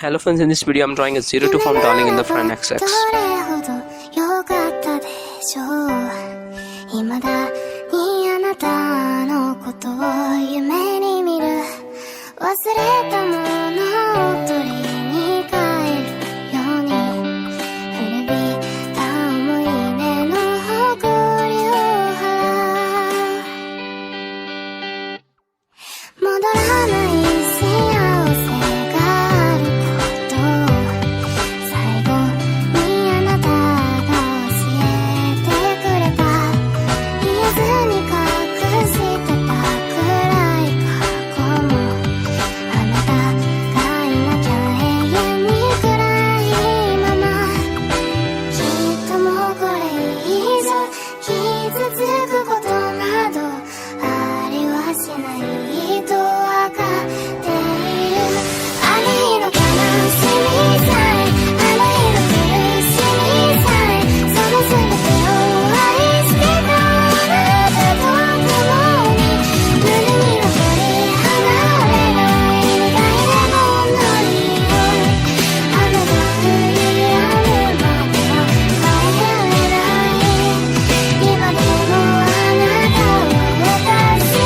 Hello friends, in this video I'm drawing a 0 to form darling in the front XX. 未だにあなたのことを夢に見る忘れたものを取りに帰るように古びた思い出の誇りを払う戻らない幸せがあること最後にあなたが教えてくれた言えずに隠してた暗い過去もあなたがいなきゃ永遠に暗いままきっともうこれ以上傷つくことなどありはしないとわかっているあの日の悲しみさえあの日の苦しみさえその全てを愛してたあなたと共に胸に残り離れない苦いレモンの匂いあなた振り合うまでは帰れない今でもあなたは私の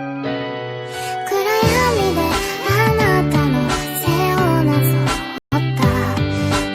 暗闇であなたの背をなぞった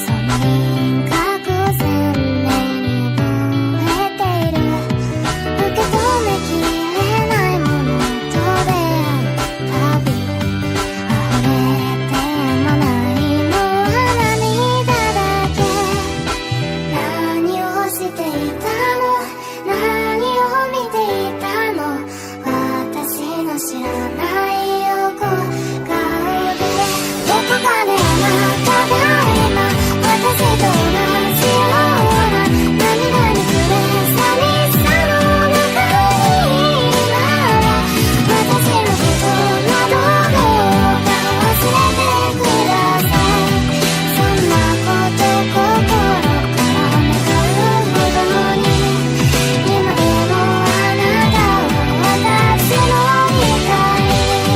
その輪郭を鮮明に覚えている受け止めきれないものと出会うたび溢れてやまないのは涙だけ何をしていたの何を見ていたの私の知らない横顔でどこかであなたが今私と同じような涙に暮れ寂しさの中にいなら私のことなどどうか忘れてくださいそんなこと心から願うほどに今でもあなたは私の光自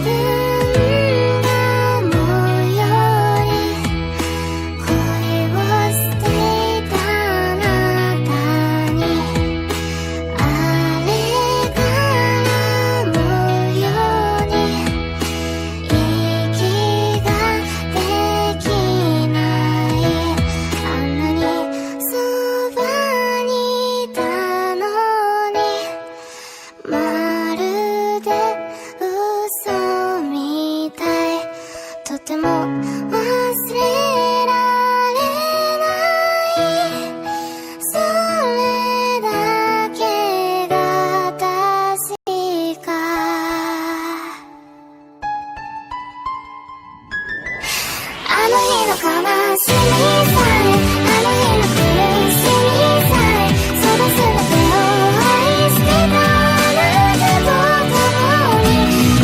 分が思うより恋をしていたあなたにあれから思うように息ができないあんなにそばにいたのにまるで嘘みたいとても忘れられないそれだけが確かあの日の悲しみさえあの日の苦しみさえその全てを愛してたあなたと共に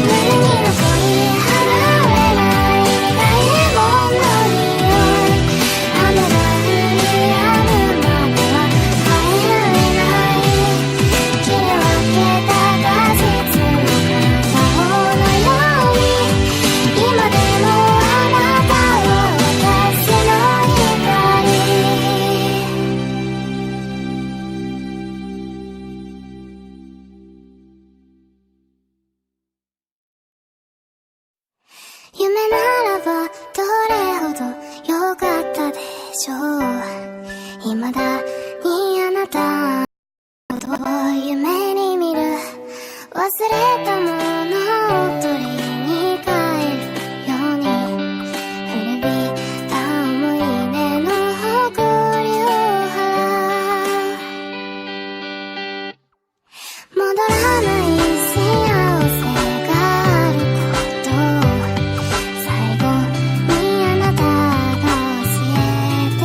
胸に残り離れない苦いレモンの匂い雨が降り止むまでは帰られない切り分けた果実の片方のように今でもあなたは私の光夢ならばどれほど良かったでしょう未だにあなたのことを夢に見る忘れたものを取りに帰るように古びた思い出の誇りを払う戻らない幸せがあること最後にあなたが教えて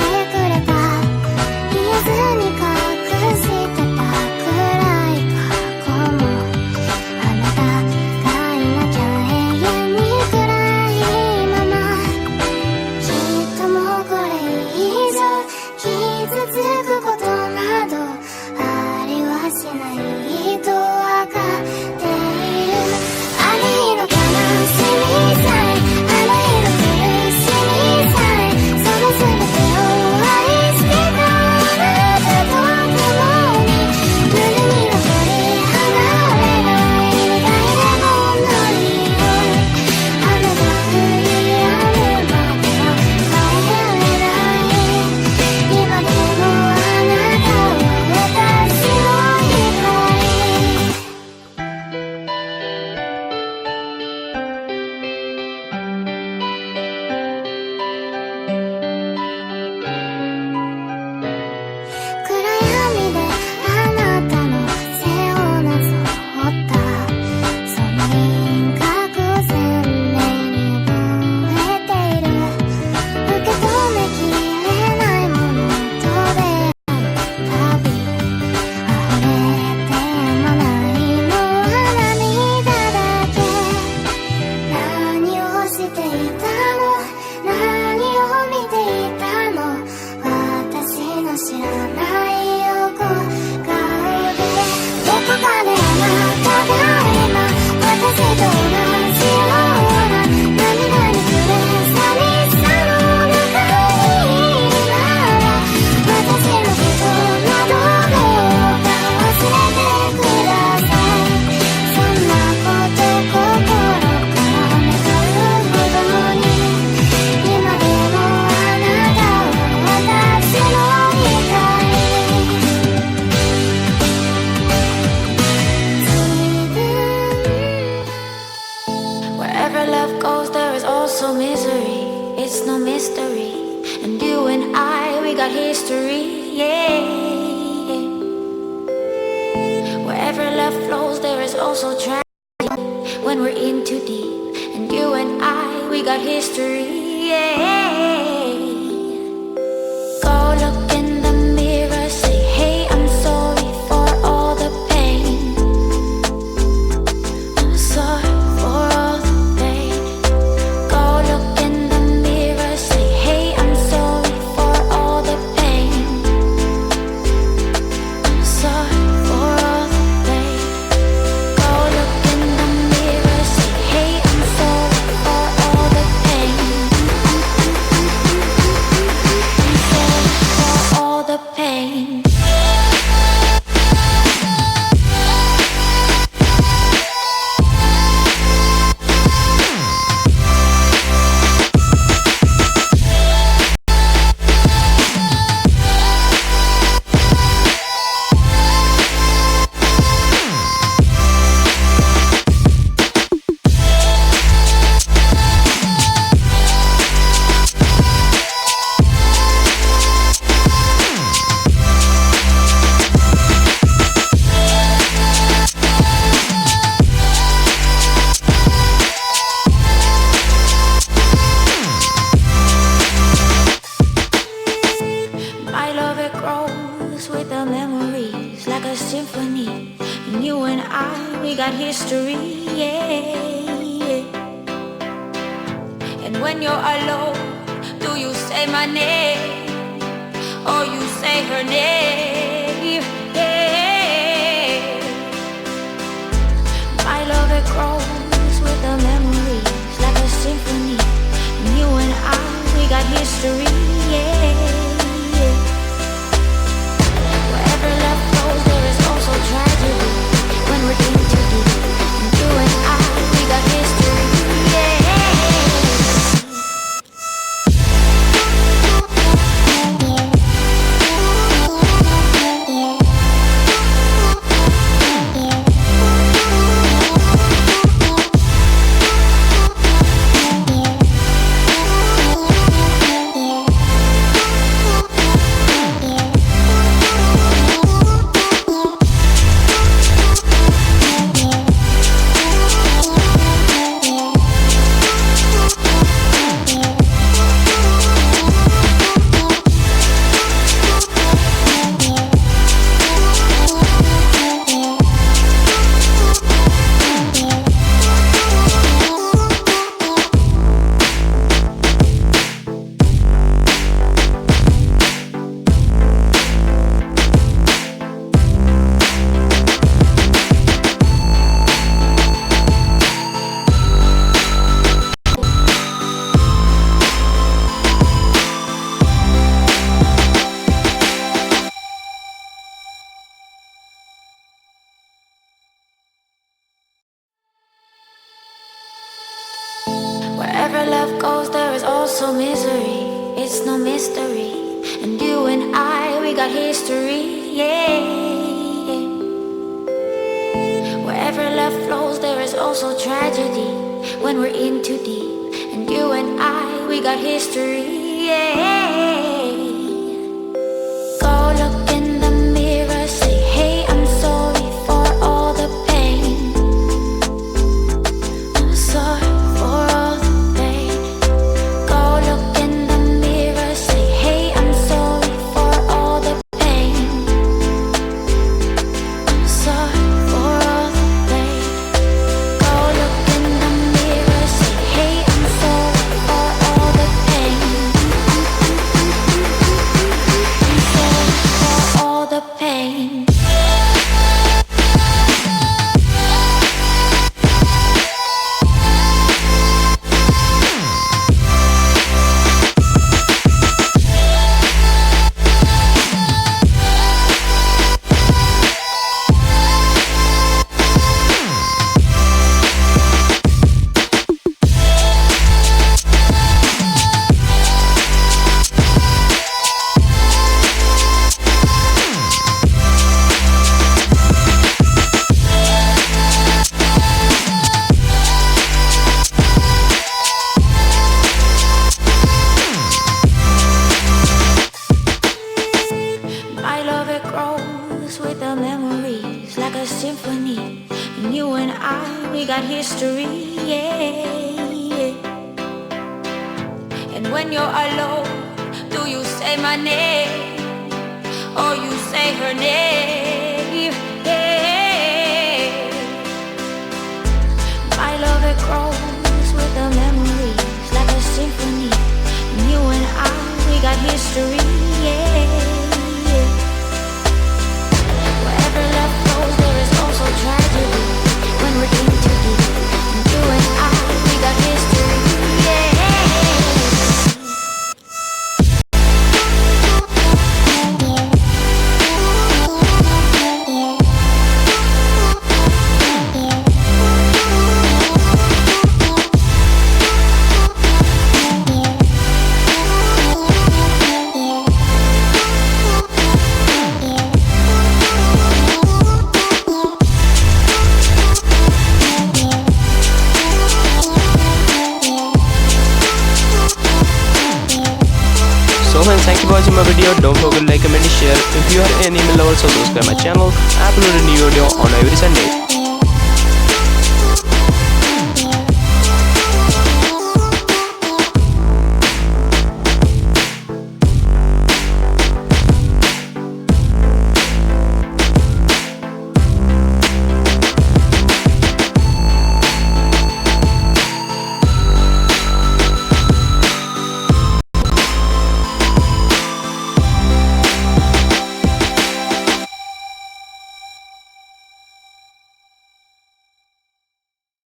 it's no mystery. And you and I, we got history, yeah. Wherever love flows, there is also tragedy when we're in too deep. And you and I, we got history, yeah. Go look in the mirror, say, hey, I'm sorry for all the pain. I'm sorry for all the pain. Go look in the mirror, say, hey, I'm sorry for all the pain. I'm sorry for all the pain. Go look in the mirror, say, hey, I'm sorry for all the pain. I'm sorry for all the pain. My love, it grows with the memories like a symphony. And you and I, we got history, yeah. And when you're alone, do you say my name or you say her name? Yeah. My love, it grows with the memories like a symphony. And you and I, we got history, yeah. Wherever love flows, there is also tragedy when we're in too deep. And you and I, we got history, yeah. Wherever love goes, there is also misery. It's no mystery. And you and I, we got history, yeah. Wherever love flows, there is also tragedy when we're in too deep. And you and I, we got history, yeah. Go look in the mirror, say, hey, I'm sorry for all the pain. I'm sorry for all the pain. Go look in the mirror, say, hey, I'm sorry for all the pain. I'm sorry for all the pain. Go look in the mirror, say, hey, I'm sorry for all the pain. history, yeah. And when you're alone, do you say my name or you say her name? Yeah. My love, it grows with the memories like a symphony. And you and I, we got history, yeah. Wherever love goes, there is also tragedy. When we're in too deep, and you and I, we got history, yeah. So friends, thank you for watching my video. Don't forget to like, comment and share. If you are an anime lover, so subscribe my channel. I upload a new video on every Sunday.